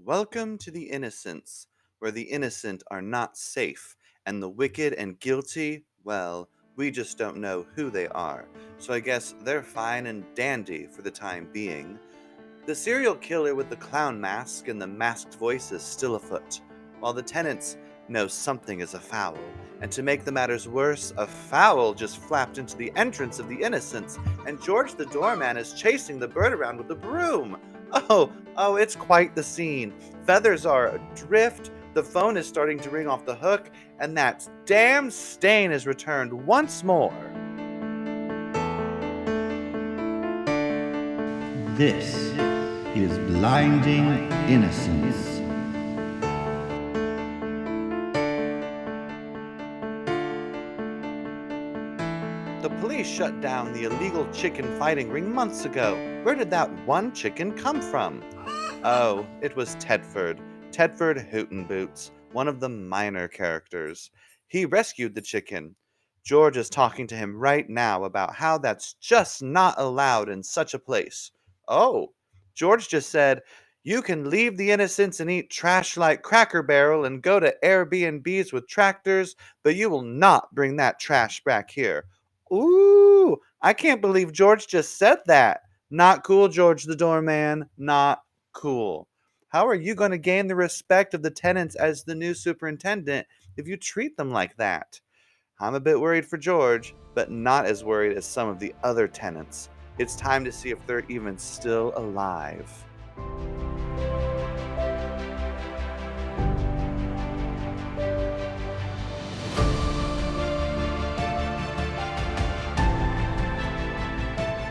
Welcome to the Innocents, where the innocent are not safe, and the wicked and guilty, well, we just don't know who they are. So I guess they're fine and dandy for the time being. The serial killer with the clown mask and the masked voice is still afoot, while the tenants know something is afoul. And to make the matters worse, a fowl just flapped into the entrance of the Innocents, and George the doorman is chasing the bird around with a broom. Oh, it's quite the scene. Feathers are adrift, the phone is starting to ring off the hook, and that damn stain is returned once more. This is Blinding Innocence. The police shut down the illegal chicken fighting ring months ago. Where did that one chicken come from? Oh, it was Tedford Hootenboots, one of the minor characters. He rescued the chicken. George is talking to him right now about how that's just not allowed in such a place. Oh, George just said, "You can leave the innocents and eat trash like Cracker Barrel and go to Airbnbs with tractors, but you will not bring that trash back here." Ooh, I can't believe George just said that. Not cool, George the doorman. Not cool. How are you going to gain the respect of the tenants as the new superintendent if you treat them like that? I'm a bit worried for George, but not as worried as some of the other tenants. It's time to see if they're even still alive.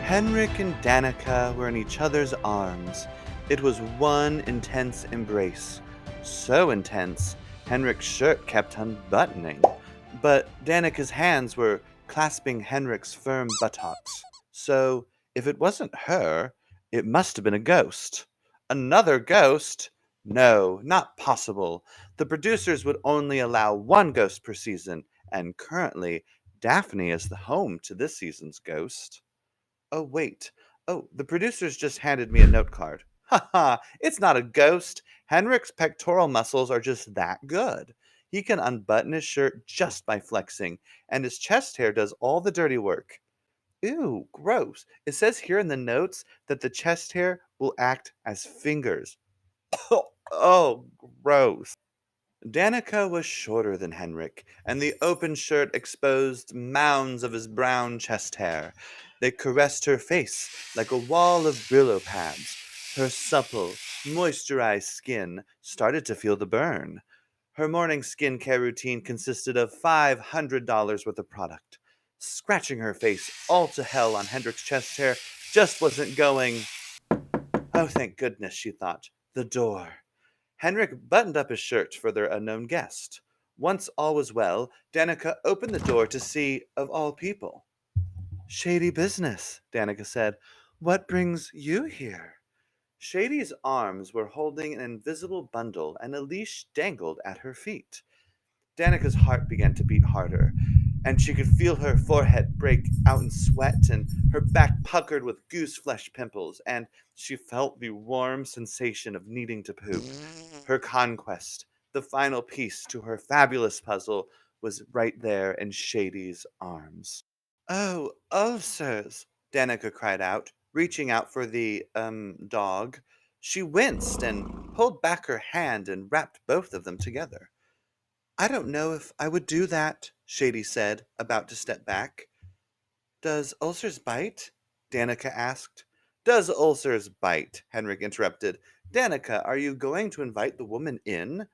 Henrik and Danica were in each other's arms. It was one intense embrace. So intense, Henrik's shirt kept unbuttoning. But Danica's hands were clasping Henrik's firm buttocks. So, if it wasn't her, it must have been a ghost. Another ghost? No, not possible. The producers would only allow one ghost per season, and currently, Daphne is the home to this season's ghost. Oh, wait. Oh, the producers just handed me a note card. Ha ha, it's not a ghost. Henrik's pectoral muscles are just that good. He can unbutton his shirt just by flexing, and his chest hair does all the dirty work. Ew, gross. It says here in the notes that the chest hair will act as fingers. Oh, gross. Danica was shorter than Henrik, and the open shirt exposed mounds of his brown chest hair. They caressed her face like a wall of Brillo pads. Her supple, moisturized skin started to feel the burn. Her morning skincare routine consisted of $500 worth of product. Scratching her face all to hell on Hendrik's chest hair just wasn't going. Oh, thank goodness, she thought. The door. Henrik buttoned up his shirt for their unknown guest. Once all was well, Danica opened the door to see, of all people. Shady business, Danica said. What brings you here? Shady's arms were holding an invisible bundle, and a leash dangled at her feet. Danica's heart began to beat harder, and she could feel her forehead break out in sweat and her back puckered with goose flesh pimples, and she felt the warm sensation of needing to poop. Her conquest, the final piece to her fabulous puzzle, was right there in Shady's arms. Oh, ulcers! Danica cried out, reaching out for the, dog. She winced and pulled back her hand and wrapped both of them together. I don't know if I would do that, Shady said, about to step back. Does ulcers bite? Danica asked. Does ulcers bite? Henrik interrupted. Danica, are you going to invite the woman in?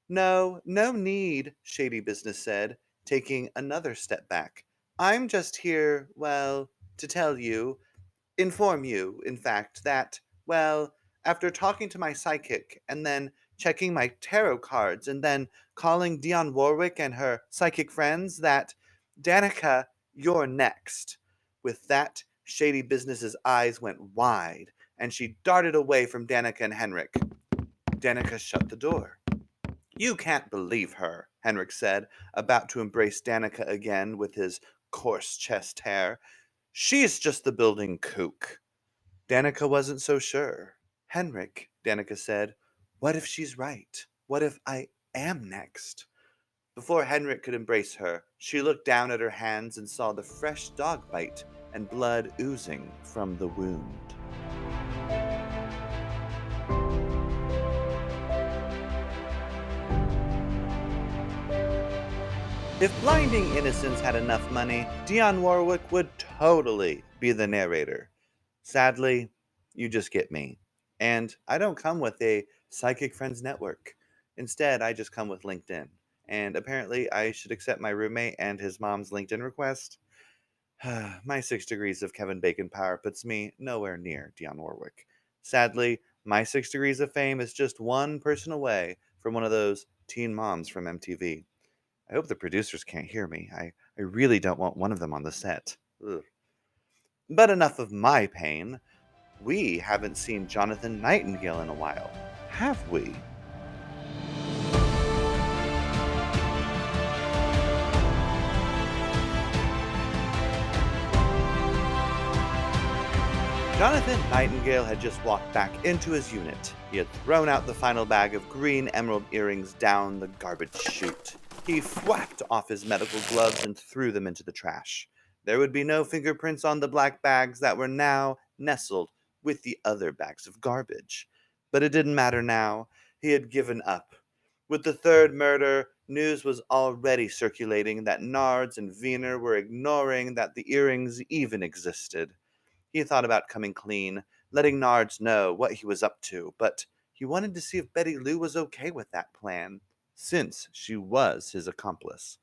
No, no need, Shady Business said, taking another step back. I'm just here, well, to tell you, inform you, in fact, that, well, after talking to my psychic and then checking my tarot cards and then calling Dionne Warwick and her psychic friends, that, Danica, you're next. With that, Shady Business's eyes went wide, and she darted away from Danica and Henrik. Danica shut the door. You can't believe her, Henrik said, about to embrace Danica again with his coarse chest hair. She's just the building kook. Danica wasn't so sure. Henrik, Danica said, What if she's right? What if I am next? Before Henrik could embrace her, she looked down at her hands and saw the fresh dog bite and blood oozing from the wound. If Blinding Innocence had enough money, Dionne Warwick would totally be the narrator. Sadly, you just get me. And I don't come with a Psychic Friends network. Instead, I just come with LinkedIn. And apparently, I should accept my roommate and his mom's LinkedIn request. My 6 degrees of Kevin Bacon power puts me nowhere near Dionne Warwick. Sadly, my 6 degrees of fame is just one person away from one of those teen moms from MTV. I hope the producers can't hear me. I really don't want one of them on the set. Ugh. But enough of my pain. We haven't seen Jonathon Nightingale in a while, have we? Jonathon Nightingale had just walked back into his unit. He had thrown out the final bag of green emerald earrings down the garbage chute. He whacked off his medical gloves and threw them into the trash. There would be no fingerprints on the black bags that were now nestled with the other bags of garbage. But it didn't matter now. He had given up. With the third murder, news was already circulating that Nards and Wiener were ignoring that the earrings even existed. He thought about coming clean, letting Nards know what he was up to, but he wanted to see if Betty Lou was okay with that plan, since she was his accomplice.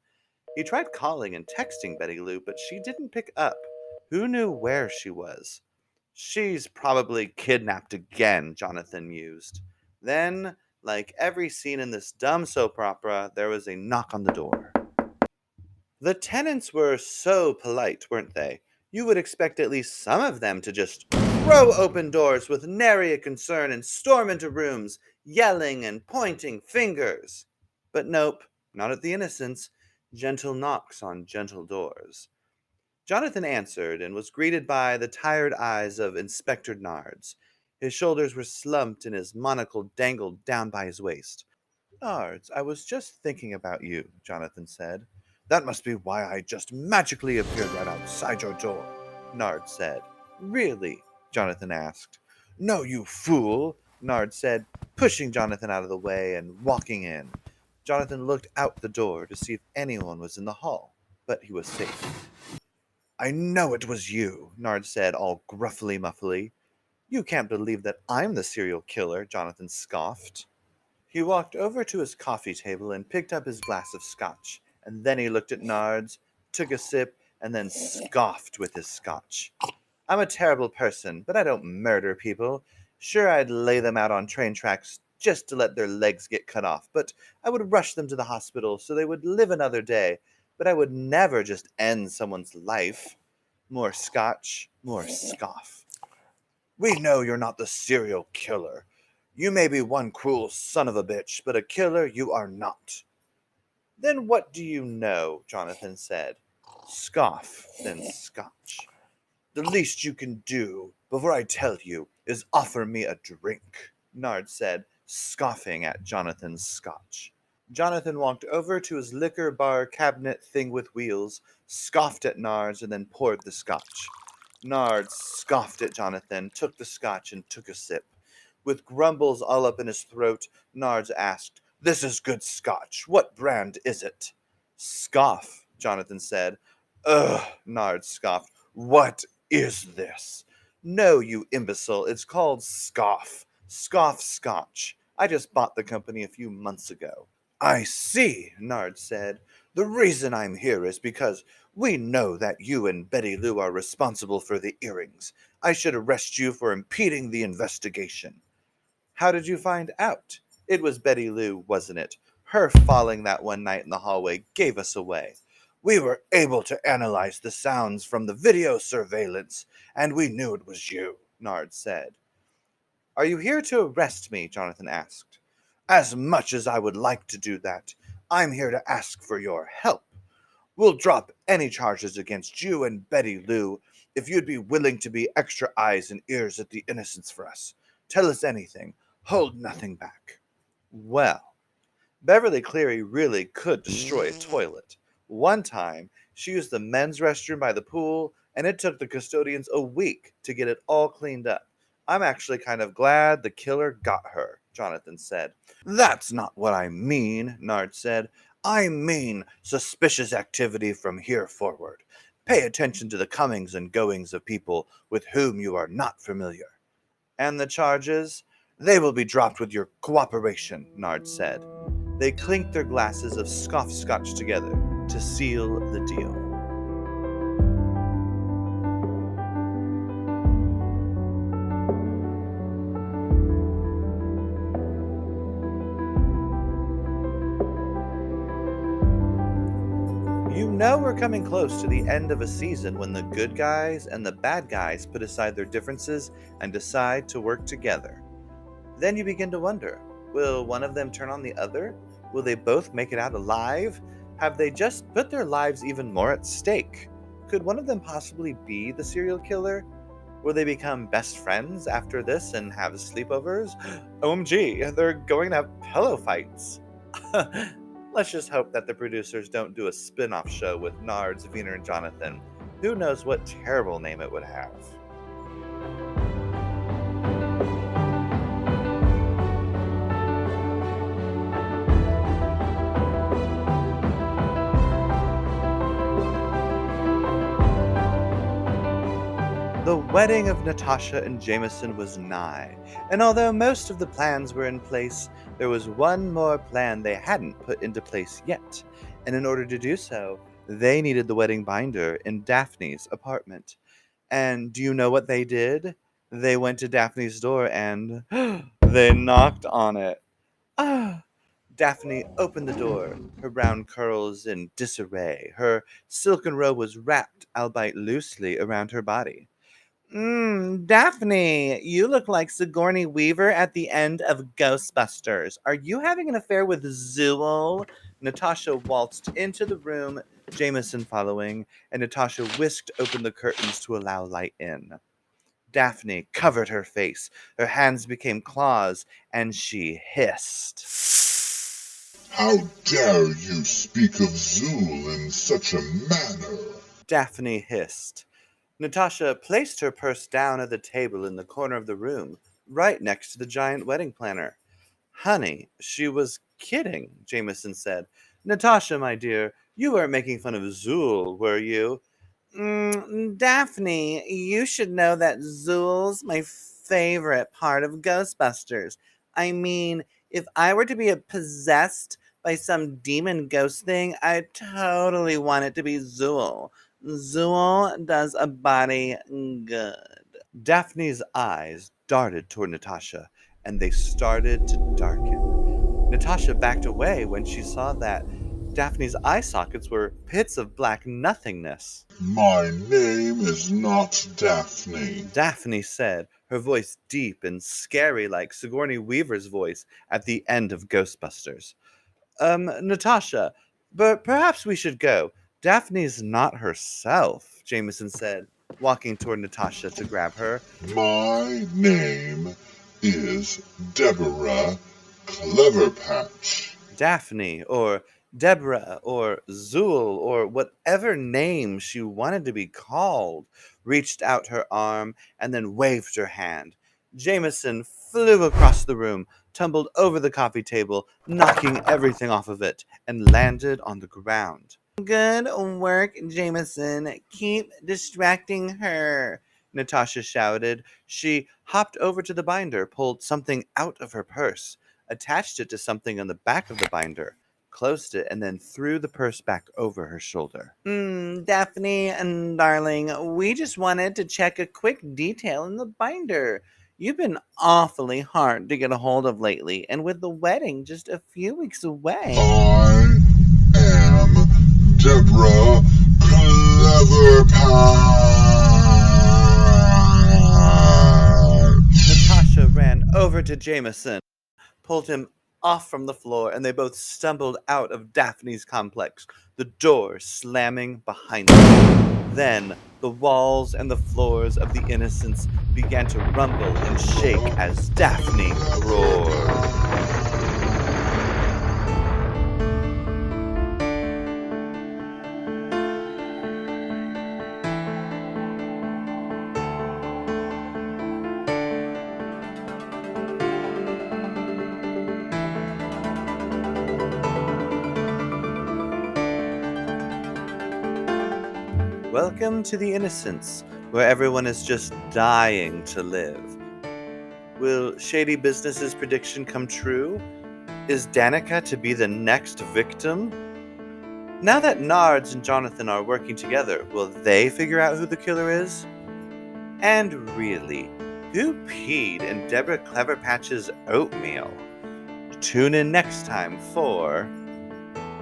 He tried calling and texting Betty Lou, but she didn't pick up. Who knew where she was? She's probably kidnapped again, Jonathan mused. Then, like every scene in this dumb soap opera, there was a knock on the door. The tenants were so polite, weren't they? You would expect at least some of them to just throw open doors with nary a concern and storm into rooms, yelling and pointing fingers. But nope, not at the Innocents. Gentle knocks on gentle doors. Jonathan answered and was greeted by the tired eyes of Inspector Nards. His shoulders were slumped and his monocle dangled down by his waist. Nards, I was just thinking about you, Jonathan said. That must be why I just magically appeared right outside your door, Nard said. Really? Jonathan asked. No, you fool, Nard said, pushing Jonathan out of the way and walking in. Jonathan looked out the door to see if anyone was in the hall, but he was safe. I know it was you, Nard said, all gruffly muffly. You can't believe that I'm the serial killer, Jonathan scoffed. He walked over to his coffee table and picked up his glass of scotch, and then he looked at Nards, took a sip, and then scoffed with his scotch. I'm a terrible person, but I don't murder people. Sure, I'd lay them out on train tracks just to let their legs get cut off, but I would rush them to the hospital so they would live another day, but I would never just end someone's life. More scotch, more scoff. We know you're not the serial killer. You may be one cruel son of a bitch, but a killer you are not. Then what do you know? Jonathan said. Scoff, then scotch. The least you can do, before I tell you, is offer me a drink, Nard said, scoffing at Jonathan's scotch. Jonathan walked over to his liquor bar cabinet thing with wheels, scoffed at Nards, and then poured the scotch. Nards scoffed at Jonathan, took the scotch, and took a sip. With grumbles all up in his throat, Nards asked, This is good scotch. What brand is it? Scoff, Jonathan said. Ugh, Nards scoffed. What is this? No, you imbecile, it's called Scoff. Scoff Scotch. I just bought the company a few months ago. I see, Nard said. The reason I'm here is because we know that you and Betty Lou are responsible for the earrings. I should arrest you for impeding the investigation. How did you find out? It was Betty Lou, wasn't it? Her falling that one night in the hallway gave us away. We were able to analyze the sounds from the video surveillance, and we knew it was you, Nard said. Are you here to arrest me? Jonathan asked. As much as I would like to do that, I'm here to ask for your help. We'll drop any charges against you and Betty Lou if you'd be willing to be extra eyes and ears at the Innocents for us. Tell us anything. Hold nothing back. Well, Beverly Cleary really could destroy a toilet. One time, she used the men's restroom by the pool, and it took the custodians a week to get it all cleaned up. I'm actually kind of glad the killer got her, Jonathan said. That's not what I mean, Nard said. I mean suspicious activity from here forward. Pay attention to the comings and goings of people with whom you are not familiar. And the charges? They will be dropped with your cooperation, Nard said. They clinked their glasses of scoff scotch together to seal the deal. You know we're coming close to the end of a season when the good guys and the bad guys put aside their differences and decide to work together. Then you begin to wonder, will one of them turn on the other? Will they both make it out alive? Have they just put their lives even more at stake? Could one of them possibly be the serial killer? Will they become best friends after this and have sleepovers? OMG, they're going to have pillow fights. Let's just hope that the producers don't do a spin off show with Nards, Wiener, and Jonathan. Who knows what terrible name it would have? The wedding of Natasha and Jameson was nigh, and although most of the plans were in place, there was one more plan they hadn't put into place yet, and in order to do so, they needed the wedding binder in Daphne's apartment. And do you know what they did? They went to Daphne's door and they knocked on it. Ah! Daphne opened the door, her brown curls in disarray. Her silken robe was wrapped, albeit loosely, around her body. Daphne, you look like Sigourney Weaver at the end of Ghostbusters. Are you having an affair with Zool? Natasha waltzed into the room, Jameson following, and Natasha whisked open the curtains to allow light in. Daphne covered her face, her hands became claws, and she hissed. How dare you speak of Zool in such a manner? Daphne hissed. Natasha placed her purse down at the table in the corner of the room, right next to the giant wedding planner. Honey, she was kidding, Jameson said. Natasha, my dear, you weren't making fun of Zool, were you? Daphne, you should know that Zool's my favorite part of Ghostbusters. I mean, if I were to be possessed by some demon ghost thing, I'd totally want it to be Zool. Zool does a body good. Daphne's eyes darted toward Natasha, and they started to darken. Natasha backed away when she saw that Daphne's eye sockets were pits of black nothingness. My name is not Daphne. Daphne said, her voice deep and scary like Sigourney Weaver's voice at the end of Ghostbusters. Natasha, but perhaps we should go. Daphne's not herself, Jameson said, walking toward Natasha to grab her. My name is Deborah Cleverpatch. Daphne, or Deborah, or Zool, or whatever name she wanted to be called, reached out her arm and then waved her hand. Jameson flew across the room, tumbled over the coffee table, knocking everything off of it, and landed on the ground. Good work, Jameson. Keep distracting her, Natasha shouted. She hopped over to the binder, pulled something out of her purse, attached it to something on the back of the binder, closed it, and then threw the purse back over her shoulder. Daphne and darling, we just wanted to check a quick detail in the binder. You've been awfully hard to get a hold of lately, and with the wedding just a few weeks away. I am Deborah Cleverpatch. Natasha ran over to Jameson, pulled him off from the floor, and they both stumbled out of Daphne's complex, the door slamming behind them. Then the walls and the floors of the Innocents began to rumble and shake as Daphne roared. Welcome to the Innocence, where everyone is just dying to live. Will Shadie Business's prediction come true? Is Danica to be the next victim? Now that Nards and Jonathon are working together, will they figure out who the killer is? And really, who peed in Deborah Cleverpatch's oatmeal? Tune in next time for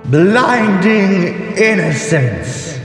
Blinding Innocence.